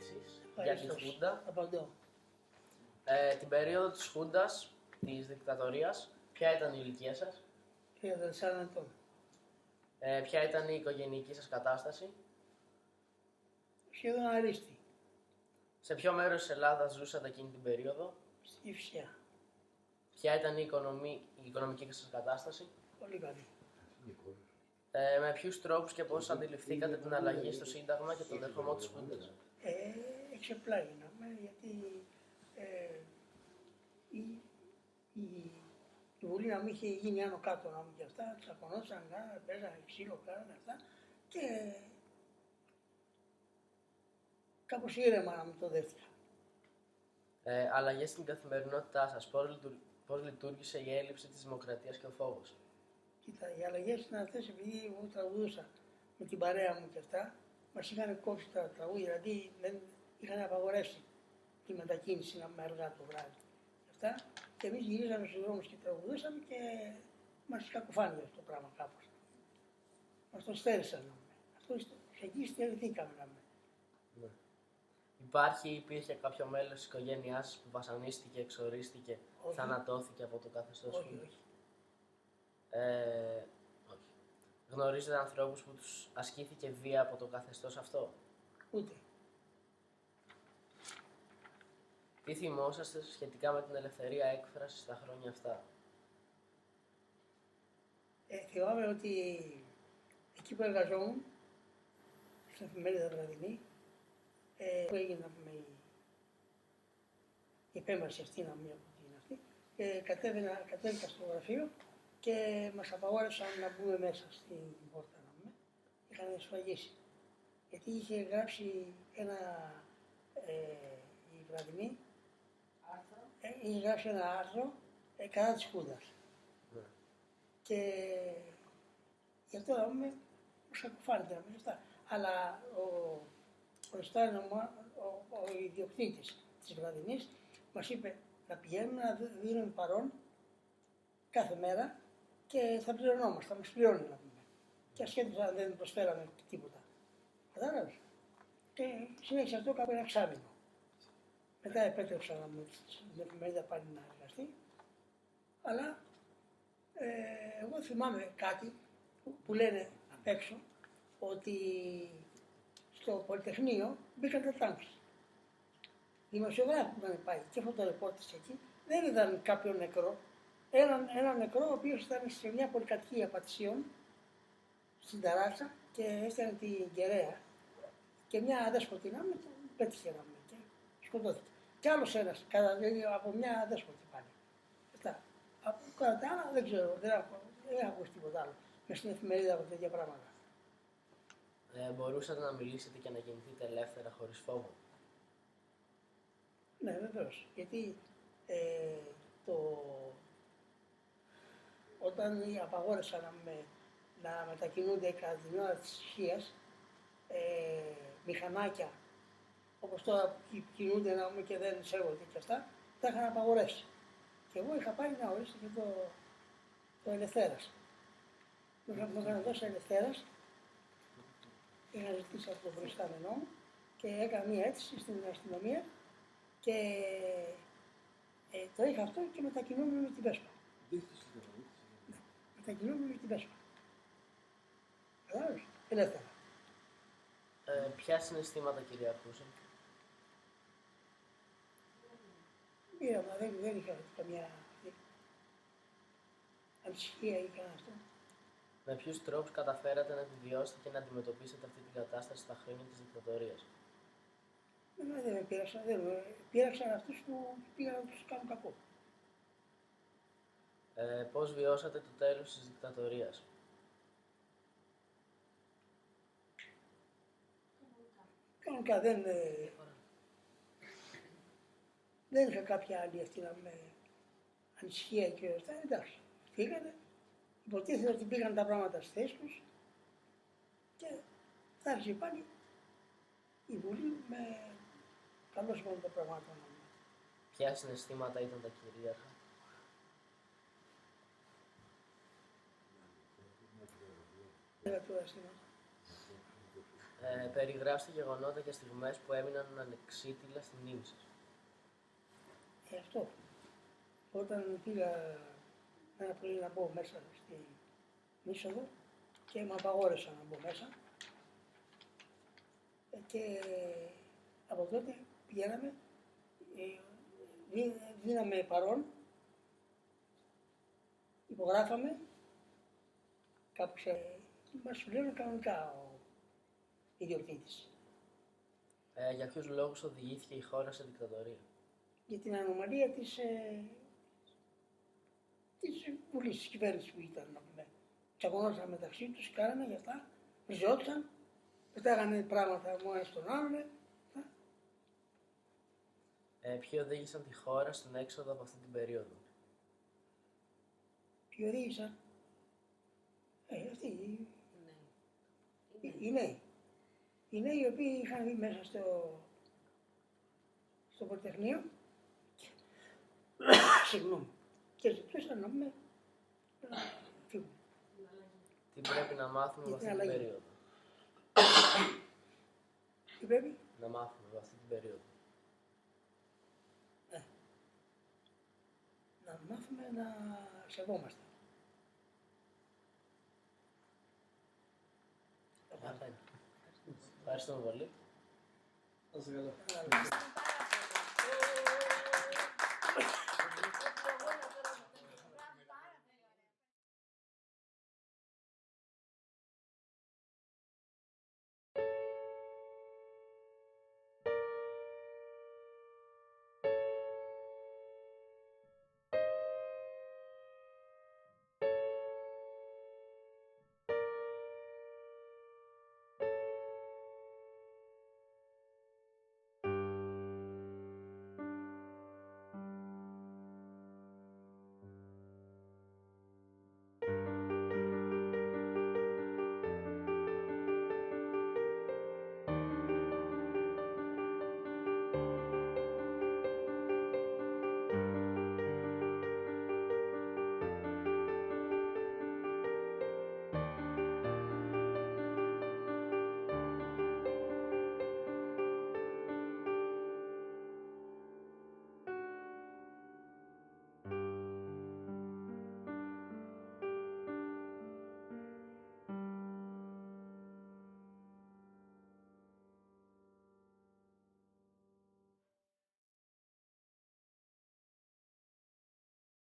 ερωτήσεις για τη Χούντα. Απαντώ. Την περίοδο της Χούντας, της δικτατορίας, ποια ήταν η ηλικία σας? 34 ετών. Ποια ήταν η οικογενειακή σας κατάσταση? Σχεδόν αρίστη. Σε ποιο μέρος της Ελλάδας ζούσατε εκείνη την περίοδο? Στη Φυσιά. Ποια ήταν η οικονομική σας κατάσταση? Πολύ καλή. Με ποιους τρόπους και πώς αντιληφθήκατε την αλλαγή στο Σύνταγμα και τον ερχομό της Χούντας? Εξεπλάγει γιατί η Βουλή να μην είχε γίνει άνω κάτω να μην και αυτά, τσακωνόταν, παίζανε ξύλο, κάνανε αυτά και κάπως ήρεμα να μην το δέχτηκα. Αλλαγές στην καθημερινότητά σας, πώς λειτουργήσε η έλλειψη της δημοκρατίας και ο φόβος? Κοίτα, οι αλλαγές ήταν αυτές επειδή εγώ τραγουδούσα με την παρέα μου και αυτά, μας είχαν κόψει τα τραγούδια, δηλαδή δεν είχαν απαγορεύσει τη μετακίνηση με αργά το βράδυ. Αυτά. Και εμείς γυρίζαμε στους δρόμους και τραγουδούσαμε και μας κακοφάνηκε αυτό το πράγμα κάπως. Μας το στέρισαν. Αυτό εκεί στερηθήκαμε. Ναι. Υπήρχε κάποιο μέλος της οικογένειάς σας που βασανίστηκε, εξορίστηκε, θανατώθηκε από το καθεστώς? Όχι. Όχι. Γνωρίζετε ανθρώπους που τους ασκήθηκε βία από το καθεστώς αυτό? Ούτε. Τι θυμόσαστε σχετικά με την ελευθερία έκφρασης στα χρόνια αυτά? Θυμάμαι ότι εκεί που εργαζόμουν, στην εφημερίδα βραδινή, που έγινε η επέμβαση αυτή από την αυτή, κατέβηκα στο γραφείο και μας απαγόρευσαν να μπούμε μέσα στην πόρτα να πούμε. Είχαν σφραγίσει. Γιατί είχε γράψει η βραδινή, είχε γράψει ένα άρθρο κατά της Χούντας. Ναι. Και γι' αυτό να πούμε, μας ακουφάνεται να πούμε αυτά. Αλλά ο ιδιοκτήτης της βραδινής μας είπε να πηγαίνουμε να δίνουμε παρόν κάθε μέρα και θα πληρωνόμαστε, θα μας πληρώνει να πούμε. Και ασχέτως αν δεν προσφέραμε τίποτα. Κατάλαβες. Και συνέχισε αυτό κάπου ένα εξάμηνο. Μετά επέτρεψα να μου την εφημερίδα πάλι να εργαστεί. Αλλά εγώ θυμάμαι κάτι που λένε απ' έξω ότι στο Πολυτεχνείο μπήκαν τα τάγκς. Οι δημοσιογράφοι που είχαν πάει και φωτορεπόρτες εκεί δεν είδαν κάποιον νεκρό. Έναν νεκρό ο οποίος ήταν σε μια πολυκατοικία Πατησίων στην ταράτσα και έστελνε την κεραία και μια αδέσποτη να με πέτυχε να με και σκοτώθηκε. Κι άλλος ένας, από μια αδέσποτη πάλι. Αυτά. Κατά τα άλλα δεν ξέρω, δεν έχω ακούσει τίποτα άλλο. Μες στην εφημερίδα από τέτοια πράγματα. Μπορούσατε να μιλήσετε και να κινηθείτε ελεύθερα χωρίς φόβο? Ναι, βεβαίως. Γιατί όταν απαγόρευσαν να μετακινούνται κατά την ώρα της ησυχίας, μηχανάκια, όπως τώρα κινούνται να πούμε και δεν σέβονται και αυτά, τα είχαν απαγορεύσει. Και εγώ είχα πάρει να ορίσω και το Ελευθέρας. Μου είχαν δώσει Ελευθέρας, είχα ζητήσει από τον προϊστάμενό μου και έκανα μία αίτηση στην αστυνομία και το είχα αυτό και μετακινούμαι με την Βέσπα. Μετακινούμαι με την Βέσπα. Κατάλαβες, ελεύθερα. Ποια συναισθήματα κυριαρχούσαν? Πήραμα, δεν είχα καμιά ανησυχία ή κανένα αυτό. Με ποιους τρόπους καταφέρατε να επιβιώσετε και να αντιμετωπίσετε αυτή την κατάσταση στα χρόνια της δικτατορίας? Δεν με πείραξαν, πείραξαν αυτούς που πήγαν να τους κάνουν κακό. Πώς βιώσατε το τέλος της δικτατορίας? Κανονικά δεν είχα κάποια άλλη αυτή να με ανησυχία και αυτά. Εντάξει, φύγανε, υποτίθεται ότι πήγαν τα πράγματα στη θέση τους και θα άρχισε πάλι η Βουλή με καλό σημείο των πραγμάτων. Ποια συναισθήματα ήταν τα κυρίαρχα? Περιγράψτε γεγονότα και στιγμές που έμειναν ανεξίτηλα στη μνήμη σας. Αυτό. Όταν πήγα ένα πρωί να μπω μέσα στην είσοδο και με απαγόρεσα να μπω μέσα και από τότε πηγαίναμε, δίναμε παρόν, υπογράφαμε, κάπου μας πλήρωνε κανονικά ο ιδιοκτήτης. Για ποιους λόγους οδηγήθηκε η χώρα σε δικτατορία? Για την ανομαλία της Βουλής, της κυβέρνησης που ήταν, να πούμε. Τσακωνόταν μεταξύ τους, κάνανε γι' αυτά, βριζόντουσαν, πετάγανε πράγματα ο ένας στον άλλον. Ποιοι οδήγησαν τη χώρα στην έξοδο από αυτή την περίοδο? Ποιοι οδήγησαν? Αυτοί Ναι. οι νέοι. Οι νέοι οι οποίοι είχαν μπει μέσα στο Πολυτεχνείο συγγνώμη, και ζητούσαν να πούμε να φύγουν. Τι πρέπει να μάθουμε από αυτή την αλλαγή. περίοδο? Τι πρέπει? Να μάθουμε από αυτή την περίοδο. Να μάθουμε να σεβόμαστε. Αυτά είναι. Ευχαριστούμε πολύ. Να είστε καλά. Αλλά-